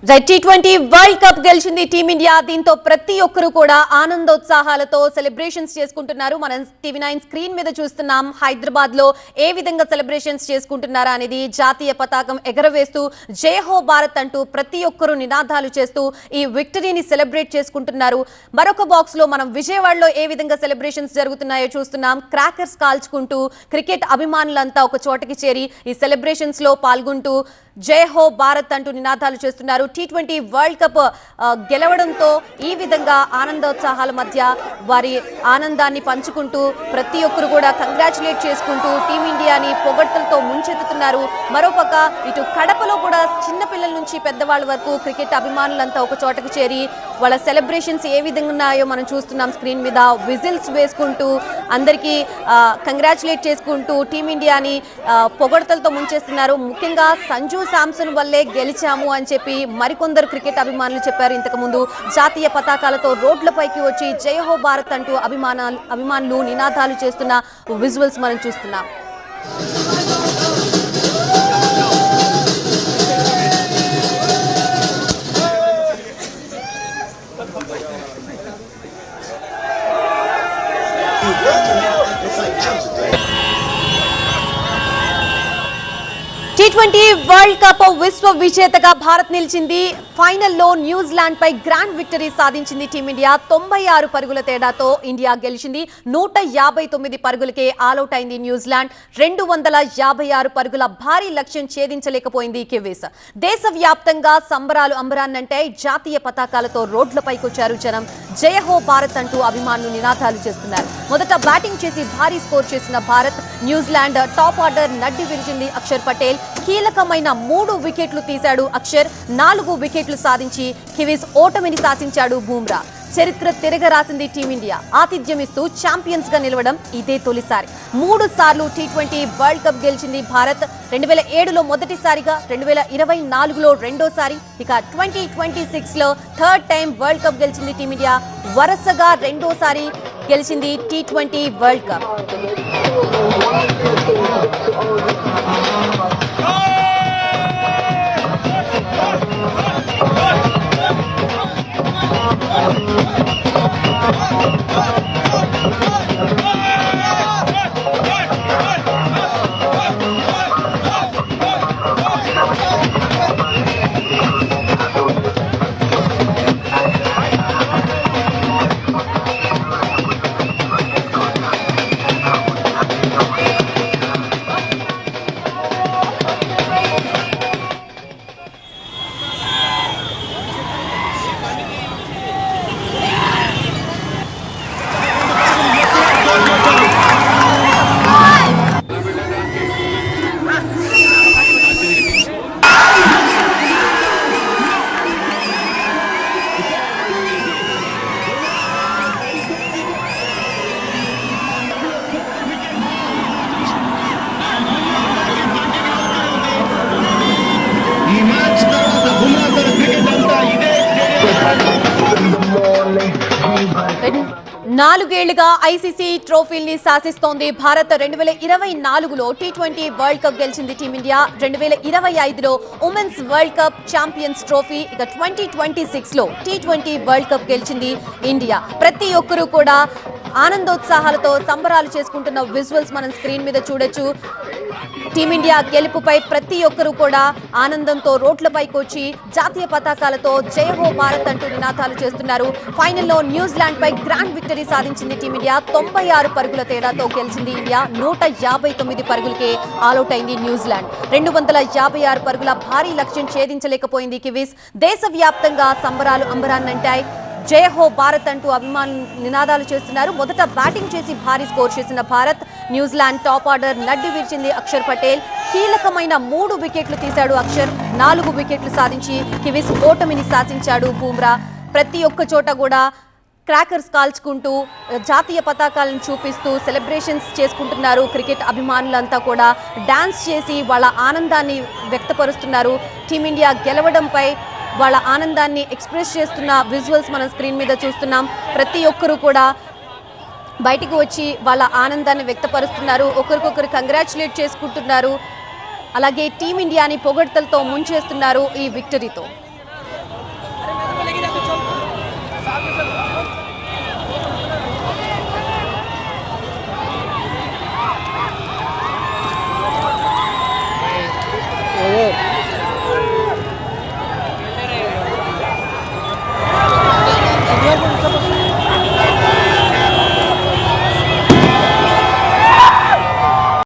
T20 world cup గెలిచింది team India. దీంతో ప్రతి ఒక్కరు కూడా ఆనందోత్సాహాలతో సెలబ్రేషన్స్ చేసుకుంటున్నారు. మనం టీవీ9 స్క్రీన్ మీద చూస్తున్నాం. హైదరాబాద్ లో ఏ విధంగా సెలబ్రేషన్స్ చేసుకుంటున్నారా అనేది జాతీయ పతాకం ఎగరవేస్తూ జై హో భారత్ అంటూ ప్రతి ఒక్కరు నినాదాలు చేస్తూ ఈ విక్టరీని సెలబ్రేట్ చేసుకుంటున్నారు. మరొక బాక్స్ లో మనం విజయవాడలో ఏ విధంగా సెలబ్రేషన్స్ జరుగుతున్నాయో చూస్తున్నాం. క్రాకర్స్ కాల్చుకుంటూ క్రికెట్ అభిమానులంతా ఒక చోటకి చేరి ఈ సెలబ్రేషన్స్ లో పాల్గొంటూ జై హో భారత్ అంటూ నినాదాలు చేస్తున్నారు. T20 వరల్డ్ కప్ గెలవడంతో ఈ విధంగా ఆనందోత్సాహాల మధ్య వారి ఆనందాన్ని పంచుకుంటూ ప్రతి ఒక్కరు కూడా కంగ్రాచులేట్ చేసుకుంటూ టీమిండియాని పొగడ్తలతో ముంచెత్తుతున్నారు. మరోపక్క ఇటు కడపలో కూడా చిన్నపిల్లల నుంచి పెద్దవాళ్ళ వరకు క్రికెట్ అభిమానులంతా ఒక చోటకు చేరి వాళ్ళ సెలబ్రేషన్స్ ఏ విధంగా ఉన్నాయో మనం చూస్తున్నాం స్క్రీన్ మీద. విజిల్స్ వేసుకుంటూ అందరికీ కంగ్రాచులేట్ చేసుకుంటూ టీమిండియాని పొగడ్తలతో ముంచేస్తున్నారు. ముఖ్యంగా సంజు శాంసన్ వల్లే గెలిచాము అని చెప్పి మరికొందరు క్రికెట్ అభిమానులు చెప్పారు. ఇంతకుముందు జాతీయ పతాకాలతో రోడ్లపైకి వచ్చి జై హో భారత్ అంటూ అభిమానులు నినాదాలు చేస్తున్న విజువల్స్ మనం చూస్తున్నాం. T20 వరల్డ్ కప్ విశ్వ విజేతగా భారత్ నిలిచింది. ఫైనల్లో న్యూజిలాండ్ పై గ్రాండ్ విక్టరీ సాధించింది టీమిండియా. 96 పరుగుల తేడాతో ఇండియా గెలిచింది. 159 పరుగులకే ఆల్అౌట్ అయింది న్యూజిలాండ్. 256 పరుగుల భారీ లక్ష్యం ఛేదించలేకపోయింది కివీస్. దేశవ్యాప్తంగా సంబరాలు అంబరాన్నంటే జాతీయ పతాకాలతో రోడ్లపైకి వచ్చారు జనం. జయ హో భారత్ అంటూ అభిమానులు నినాదాలు చేస్తున్నారు. మొదట బ్యాటింగ్ చేసి భారీ స్కోర్ చేసిన భారత్ న్యూజిలాండ్ టాప్ ఆర్డర్ నడ్డి విరిచింది అక్షర్ పటేల్. కీలకమైన 3 వికెట్లు తీశాడు అక్షర్. 4 వికెట్లు సాధించి కివీస్ ఓటమిని శాసించాడు బూమ్రా. చరిత్ర తిరగరాసింది టీమిండియా. ఆతిథ్యం ఇస్తూ ఛాంపియన్స్ గా నిలవడం ఇదే తొలిసారి. 3 సార్లు T20 వరల్డ్ కప్ గెలిచింది భారత్. 2007లో మొదటిసారిగా, 2024లో రెండోసారి, ఇక 2026లో థర్డ్ టైం వరల్డ్ కప్ గెలిచింది టీమిండియా. వరుసగా రెండోసారి గెలిచింది T20 వరల్డ్ కప్. నాలుగేళ్లుగా ఐసీసీ ట్రోఫీల్ని శాసిస్తోంది భారత్. 2024లో T20 వరల్డ్ కప్ గెలిచింది టీమిండియా. 2025లో women's world cup champions trophy, ఇక 2026లో T20 వరల్డ్ కప్ గెలిచింది ఇండియా. ప్రతి ఒక్కరూ కూడా ఆనందోత్సాహాలతో సంబరాలు చేసుకుంటున్న విజువల్స్ మనం స్క్రీన్ మీద చూడొచ్చు. టీమిండియా గెలుపుపై ప్రతి ఒక్కరూ కూడా ఆనందంతో రోడ్లపైకి వచ్చి జాతీయ పతాకాలతో జై హో భారత్ అంటూ నినాదాలు చేస్తున్నారు. ఫైనల్లో న్యూజిలాండ్ పై గ్రాండ్ విక్టరీ సాధించింది టీమిండియా. 96 పరుగుల తేడాతో గెలిచింది ఇండియా. 159 పరుగులకే ఆల్అౌట్ అయింది న్యూజిలాండ్. 256 పరుగుల భారీ లక్ష్యం ఛేదించలేకపోయింది కివీస్. దేశవ్యాప్తంగా సంబరాలు అంబరాన్నంటాయి. జై హో భారత్ అంటూ అభిమానులు నినాదాలు చేస్తున్నారు. మొదట బ్యాటింగ్ చేసి భారీ స్కోర్ చేసిన భారత్ న్యూజిలాండ్ టాప్ ఆర్డర్ నడ్డి విరిచింది అక్షర్ పటేల్. కీలకమైన 3 వికెట్లు తీశాడు అక్షర్. 4 వికెట్లు సాధించి కివీస్ ఓటమిని శాసించాడు బూమ్రా. ప్రతి ఒక్క చోట కూడా క్రాకర్స్ కాల్చుకుంటూ జాతీయ పతాకాలను చూపిస్తూ సెలబ్రేషన్స్ చేసుకుంటున్నారు. క్రికెట్ అభిమానులంతా కూడా డాన్స్ చేసి వాళ్ళ ఆనందాన్ని వ్యక్తపరుస్తున్నారు. టీమిండియా గెలవడంపై వాళ్ళ ఆనందాన్ని ఎక్స్ప్రెస్ చేస్తున్న విజువల్స్ మనం స్క్రీన్ మీద చూస్తున్నాం. ప్రతి ఒక్కరూ కూడా బయటికి వచ్చి వాళ్ళ ఆనందాన్ని వ్యక్తపరుస్తున్నారు. ఒకరికొకరు కంగ్రాచులేట్ చేసుకుంటున్నారు. అలాగే టీమిండియాని పొగడ్తలతో ముంచేస్తున్నారు ఈ విక్టరీతో.